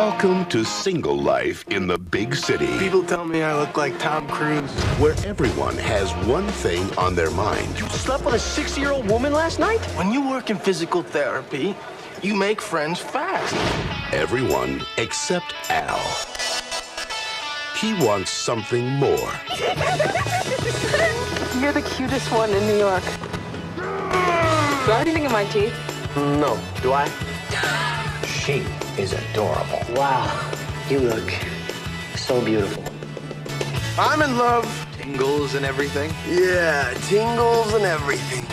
Welcome to single life in the big city, People tell me I look like Tom Cruise. where everyone has one thing on their mind. You slept with a 60-year-old woman last night? When you work in physical therapy, you make friends fast. Everyone except Al. He wants something more. You're the cutest one in New York. Do I have anything in my teeth? No. Do I? She is adorable. Wow. You look so beautiful. I'm in love. Tingles and everything. Yeah, tingles and everything.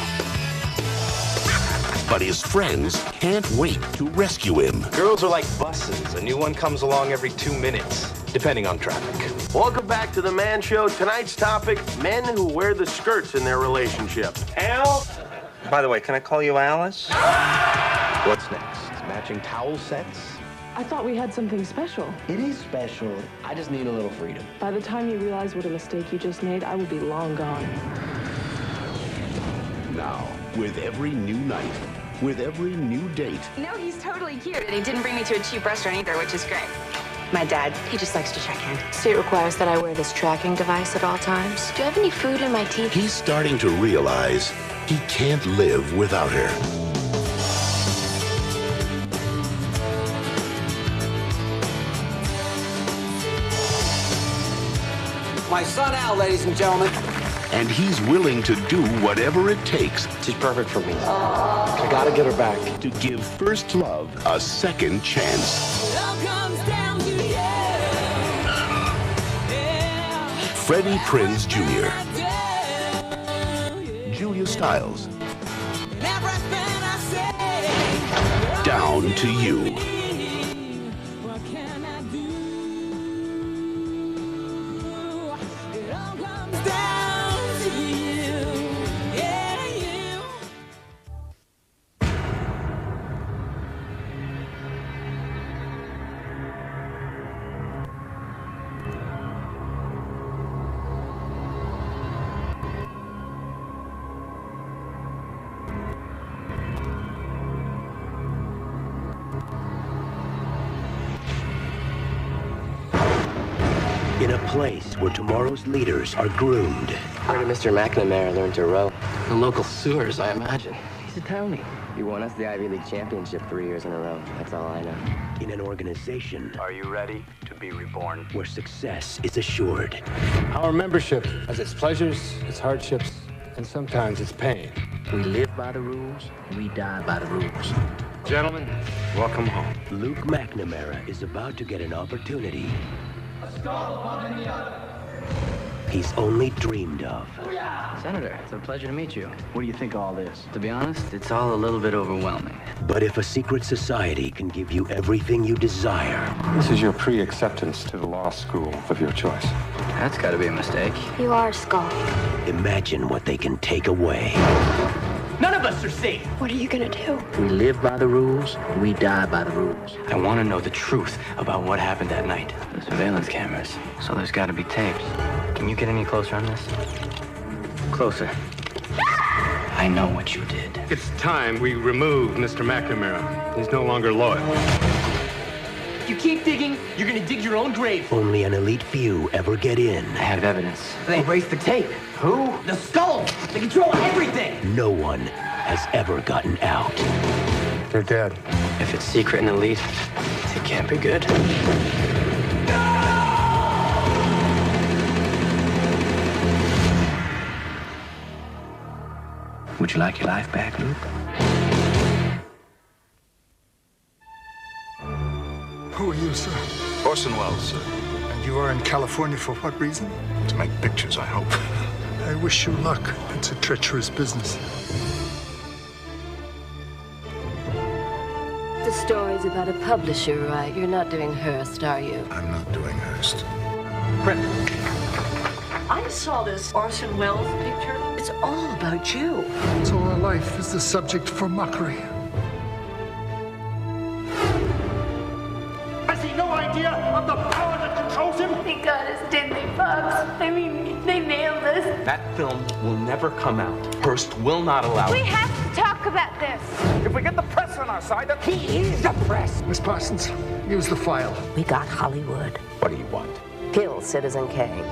But his friends can't wait to rescue him. Girls are like buses. A new one comes along every 2 minutes, depending on traffic. Welcome back to The Man Show. Tonight's topic, men who wear the skirts in their relationship. Al? By the way, can I call you Alice? What's next? Matching towel sets? I thought we had something special. It is special. I just need a little freedom. By the time you realize what a mistake you just made, I will be long gone. Now, with every new night, with every new date, No, he's totally cute, and he didn't bring me to a cheap restaurant either, which is great. My dad, he just likes to check in. State requires that I wear this tracking device at all times. Do you have any food in my teeth? he's starting to realize he can't live without her. My son Al, ladies and gentlemen. And he's willing to do whatever it takes She's perfect for me. I gotta get her back. to give first love a second chance. Freddie Prinze Jr., Julia Stiles, Down to You. In a place where tomorrow's leaders are groomed. Where did Mr. McNamara learn to row? The local sewers, I imagine. He's a townie. He won us the Ivy League championship 3 years in a row. That's all I know. In an organization Are you ready to be reborn? where success is assured. Our membership has its pleasures, its hardships, and sometimes its pain. We live by the rules, we die by the rules. Gentlemen, welcome home. Luke McNamara is about to get an opportunity he's only dreamed of. Senator, it's a pleasure to meet you. What do you think of all this? To be honest, it's all a little bit overwhelming. But if a secret society can give you everything you desire, This is your pre-acceptance to the law school of your choice. That's gotta be a mistake. You are Skull. imagine what they can take away. None of us are safe. What are you gonna do? We live by the rules, we die by the rules. I want to know the truth about what happened that night. The surveillance cameras, so there's got to be tapes. Can you get any closer on this? Closer. I know what you did. It's time we remove Mr. McNamara. He's no longer loyal. You keep digging, you're gonna dig your own grave. Only an elite few ever get in. I have evidence. They erased the tape. Who? The Skull. They control everything. No one has ever gotten out. They're dead. If it's secret and elite, it can't be good. Would you like your life back, Luke? Who are you, sir? Orson Welles, sir. And you are in California for what reason? To make pictures, I hope. I wish you luck. It's a treacherous business. The story's about a publisher, right? You're not doing Hearst, are you? I'm not doing Hearst. I saw this Orson Welles picture. It's all about you. So our life is the subject for mockery. Has he no idea of the power that controls him? Thank God it's Disney Fox. I mean, they nailed us. That film will never come out. Hearst will not allow We it. have to talk about this. If we get the press on our side, then he is the press. Miss Parsons, use the file. We got Hollywood. What do you want? Kill Citizen Kane.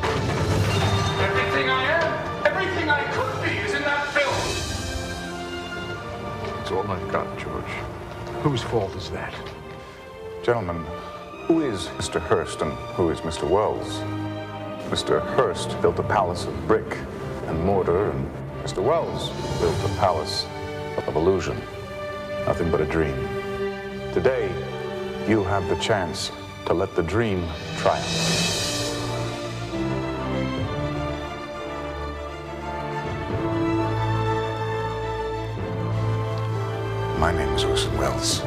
Everything I am, everything I could be is in that film. It's all I've got, George. Whose fault is that? Gentlemen, who is Mr. Hearst and who is Mr. Wells? Mr. Hearst built a palace of brick and mortar, and Mr. Wells built a palace of illusion. Nothing but a dream. Today, you have the chance to let the dream triumph. My name is Orson Welles.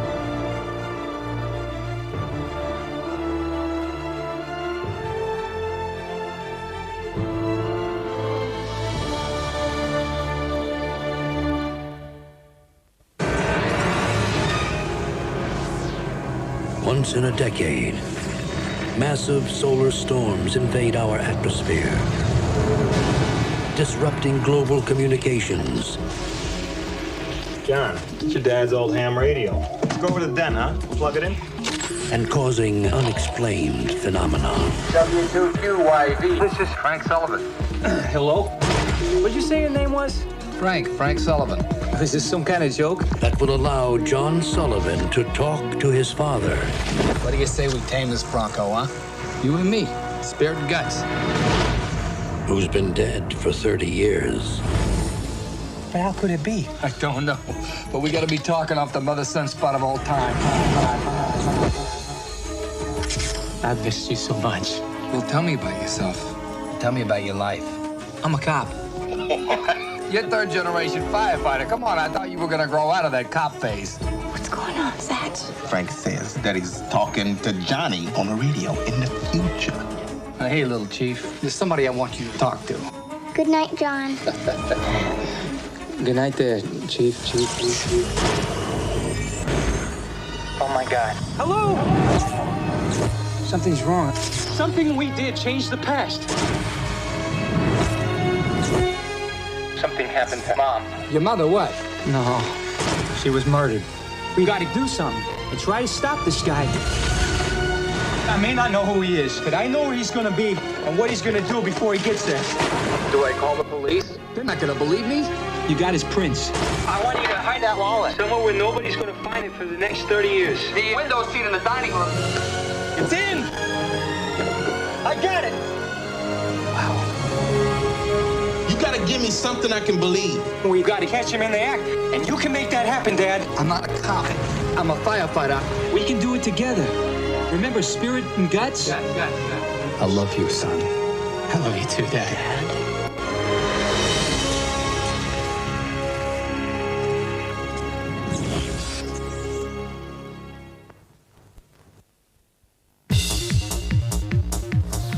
Once in a decade, massive solar storms invade our atmosphere, disrupting global communications. John, it's your dad's old ham radio. Let's go over to the den, huh? Plug it in. And causing unexplained phenomena. W2QYV. This is Frank Sullivan. Hello? What'd you say your name was? Frank Sullivan. Is this some kind of joke? That will allow John Sullivan to talk to his father. What do you say we tame this Bronco, huh? You and me, spared guts. Who's been dead for 30 years. But how could it be? I don't know, but we gotta be talking off the mother-son spot of all time. I've missed you so much. Well, tell me about yourself. Tell me about your life. I'm a cop. You're third-generation firefighter. Come on, I thought you were gonna grow out of that cop phase. What's going on, Zach? Frank says that he's talking to Johnny on the radio in the future. Hey, little chief, there's somebody I want you to talk to. Good night, John. Good night there, Chief. Oh, my God. Hello? Something's wrong. Something we did changed the past. Something happened to Mom. Your mother, what? No, she was murdered. We gotta do something and try to stop this guy. I may not know who he is, but I know where he's gonna be and what he's gonna do before he gets there. Do I call the police? They're not gonna believe me. You got his prints. I want you to hide that wallet. Somewhere where nobody's gonna find it for the next 30 years. The window seat in the dining room. It's in! I got it! You gotta give me something I can believe. We gotta catch him in the act, and you can make that happen, Dad. I'm not a cop. I'm a firefighter. We can do it together. Remember Spirit and Guts? I love you, son. I love you too, Dad.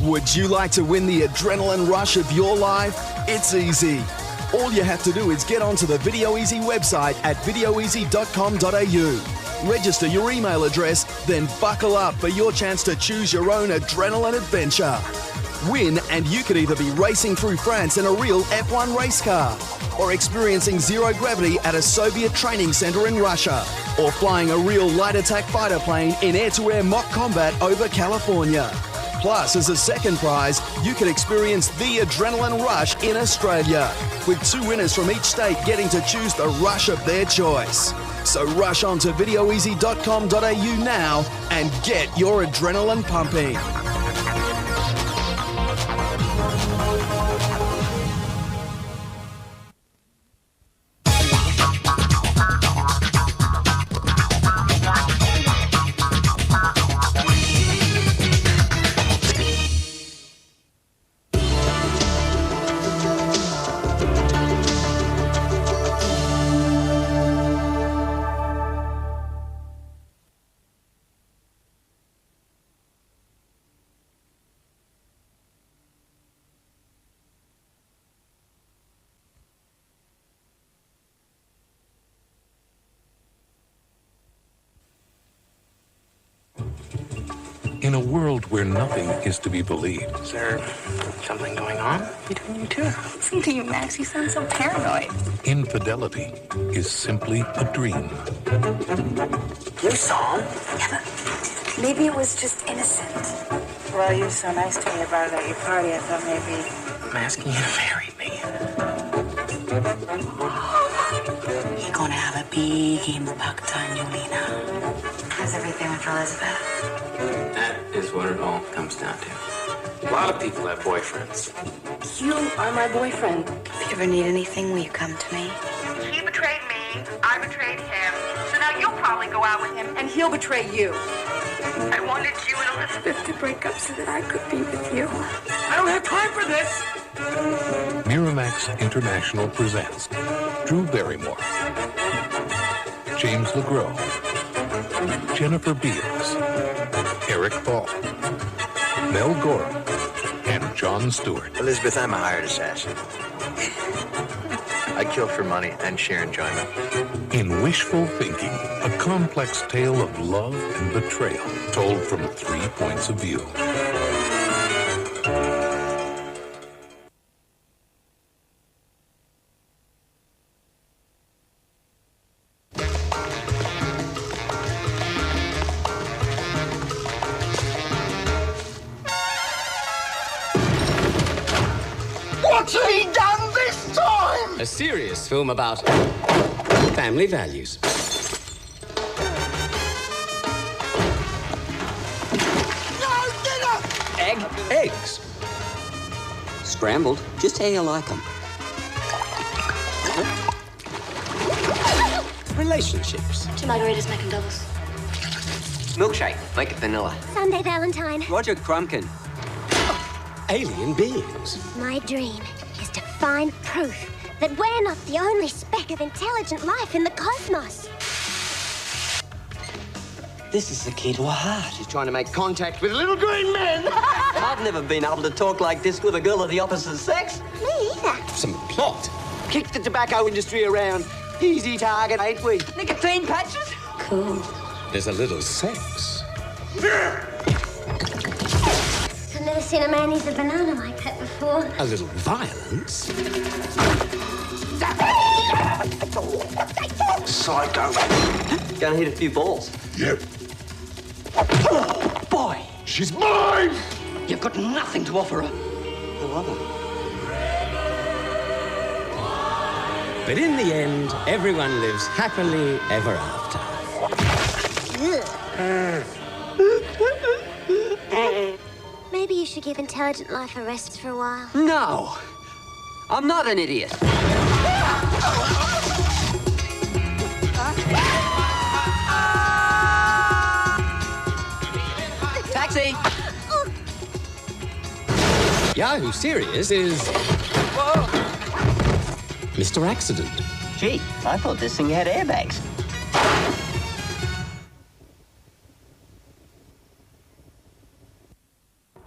Would you like to win the adrenaline rush of your life? It's easy. All you have to do is get onto the Video Easy website at videoeasy.com.au. Register your email address, then buckle up for your chance to choose your own adrenaline adventure. Win, and you could either be racing through France in a real F1 race car, or experiencing zero gravity at a Soviet training center in Russia, or flying a real light attack fighter plane in air-to-air mock combat over California. Plus, as a second prize, you can experience the adrenaline rush in Australia, with 2 winners from each state getting to choose the rush of their choice. So rush on to videoeasy.com.au now and get your adrenaline pumping. In a world where nothing is to be believed. Is there something going on between you two? Listen to you, Max. You sound so paranoid. Infidelity is simply a dream. You saw him? Yeah, but maybe it was just innocent. Well, you were so nice to me about it at your party, I thought maybe... I'm asking you to marry me. You're gonna have a big impact on you, Lena. How's everything with Elizabeth? That is what it all comes down to. A lot of people have boyfriends. You are my boyfriend. If you ever need anything, will you come to me? He betrayed me, I betrayed him, so now you'll probably go out with him, and he'll betray you. I wanted you and Elizabeth to break up so that I could be with you. I don't have time for this! Miramax International presents Drew Barrymore, James LeGros, Jennifer Beals, Eric Ball, Mel Gordon, and Jon Stewart. Elizabeth, I'm a hired assassin. I kill for money and share enjoyment. In Wishful Thinking, a complex tale of love and betrayal told from 3 points of view. What's he done this time? A serious film about family values. No dinner! Eggs. Scrambled, just how you like them. Relationships. 2 margaritas, mac and doubles. Milkshake, make it vanilla. Sunday Valentine. Roger Crumpkin. Alien beings. My dream is to find proof that we're not the only speck of intelligent life in the cosmos. This is the key to a heart. She's trying to make contact with little green men. I've never been able to talk like this with a girl of the opposite sex. Me either. Some plot. Kick the tobacco industry around. Easy target, ain't we? Nicotine patches? Cool. There's a little sex. I've never seen a man eat a banana like that before. A little violence. Psycho. Gonna hit a few balls. Yep. Oh, boy. She's mine! You've got nothing to offer her. I love her. But in the end, everyone lives happily ever after. Maybe you should give intelligent life a rest for a while. No. I'm not an idiot. Taxi! Yahoo Serious is... Whoa. Mr. Accident. Gee, I thought this thing had airbags.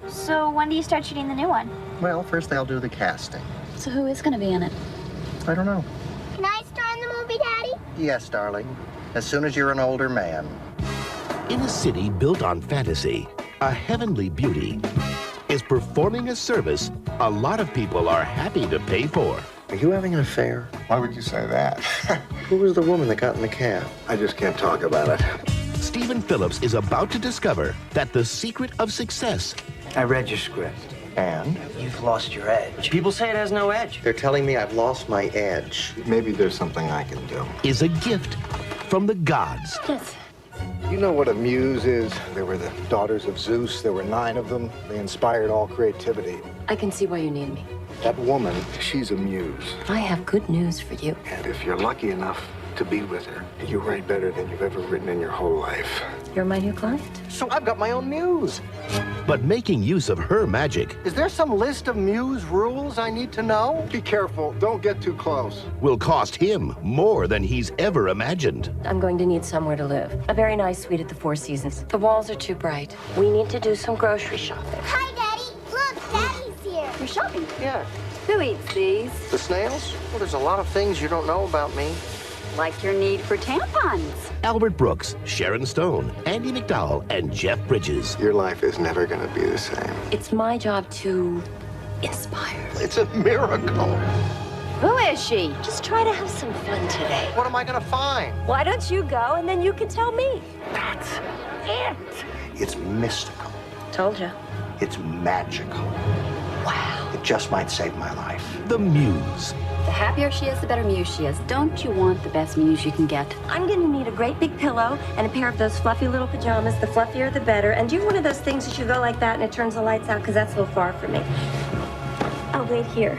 So when do you start shooting the new one? Well, first they'll do the casting. So who is going to be in it? I don't know. Can I star in the movie, Daddy? Yes, darling. As soon as you're an older man. In a city built on fantasy, a heavenly beauty is performing a service a lot of people are happy to pay for. Are you having an affair? Why would you say that? Who was the woman that got in the cab? I just can't talk about it. Stephen Phillips is about to discover that the secret of success I read your script. And? You've lost your edge. People say it has no edge. They're telling me I've lost my edge. Maybe there's something I can do. is a gift from the gods. Yes. You know what a muse is? They were the daughters of Zeus. There were 9 of them. They inspired all creativity. I can see why you need me. That woman, she's a muse. I have good news for you. And if you're lucky enough to be with her, you write better than you've ever written in your whole life. You're my new client? So I've got my own muse. But making use of her magic Is there some list of muse rules I need to know? Be careful. Don't get too close. will cost him more than he's ever imagined. I'm going to need somewhere to live. A very nice suite at the Four Seasons. The walls are too bright. We need to do some grocery shopping. Hi, Daddy. Look, Daddy's here. You're shopping. Yeah. Who eats these? The snails? Well, there's a lot of things you don't know about me. Like your need for tampons. Albert Brooks, Sharon Stone, Andy McDowell, and Jeff Bridges. Your life is never going to be the same. It's my job to inspire. It's a miracle. Who is she? Just try to have some fun today. What am I going to find? Why don't you go and then you can tell me? That's it. It's mystical. Told you. It's magical. Wow. It just might save my life. The Muse. The happier she is, the better muse she is. Don't you want the best muse you can get? I'm gonna need a great big pillow and a pair of those fluffy little pajamas. The fluffier, the better. And do one of those things that you go like that and it turns the lights out, because that's a little far for me. I'll wait here.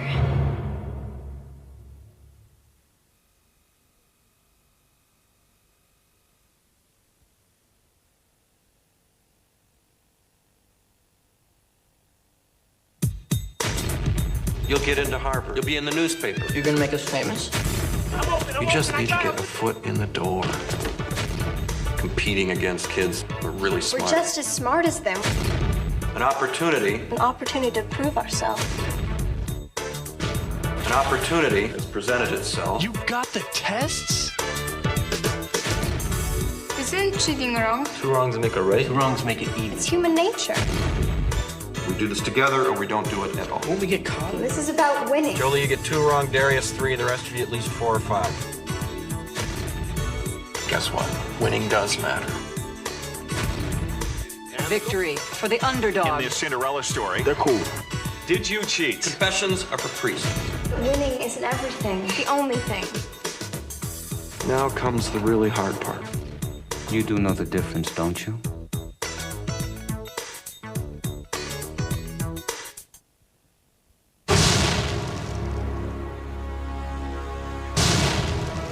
You'll get into Harvard. You'll be in the newspaper. You're gonna make us famous? You just need to get a foot in the door. Competing against kids who are really smart. We're just as smart as them. An opportunity. An opportunity to prove ourselves. An opportunity has presented itself. You got the tests? Isn't cheating wrong? 2 wrongs make a right. 2 wrongs make it even. It's human nature. We do this together or we don't do it at all. Won't we get caught? This is about winning. Jolie, you get 2 wrong, Darius 3, the rest of you at least 4 or 5. Guess what? Winning does matter. Victory for the underdog. In this Cinderella story, They're cool. did you cheat? Confessions are for priests. Winning isn't everything. The only thing. Now comes the really hard part. You do know the difference, don't you?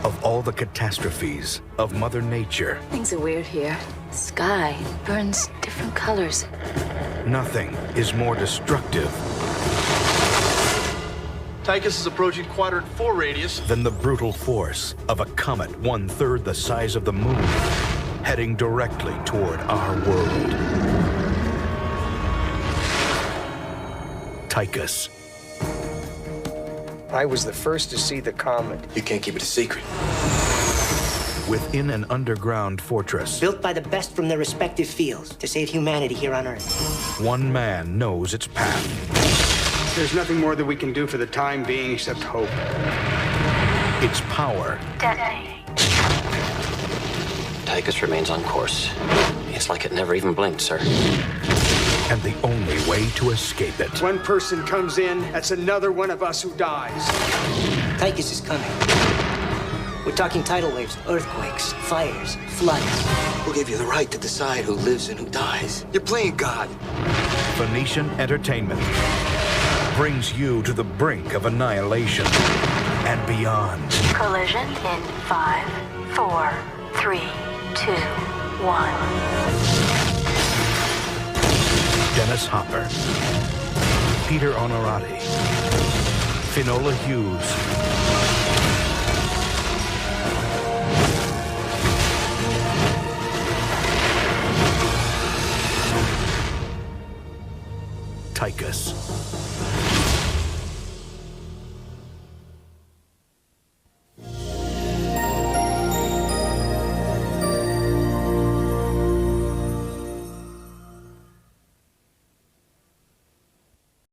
Of all the catastrophes of Mother Nature, Things are weird here. The sky burns different colors. nothing is more destructive Tychus is approaching quadrant 4 radius. than the brutal force of a comet 1/3 the size of the moon, heading directly toward our world. Tychus. I was the first to see the comet. You can't keep it a secret. Within an underground fortress, Built by the best from their respective fields to save humanity here on Earth. one man knows its path. There's nothing more that we can do for the time being except hope. Its power, Tychus remains on course. It's like it never even blinked, sir. and the only way to escape it. One person comes in, that's another one of us who dies. Tychus is coming. We're talking tidal waves, earthquakes, fires, floods. Who gave you the right to decide who lives and who dies? You're playing God. Phoenician Entertainment brings you to the brink of annihilation and beyond. Collision in 5, 4, 3, 2, 1. Dennis Hopper, Peter Onorati, Finola Hughes, Tychus.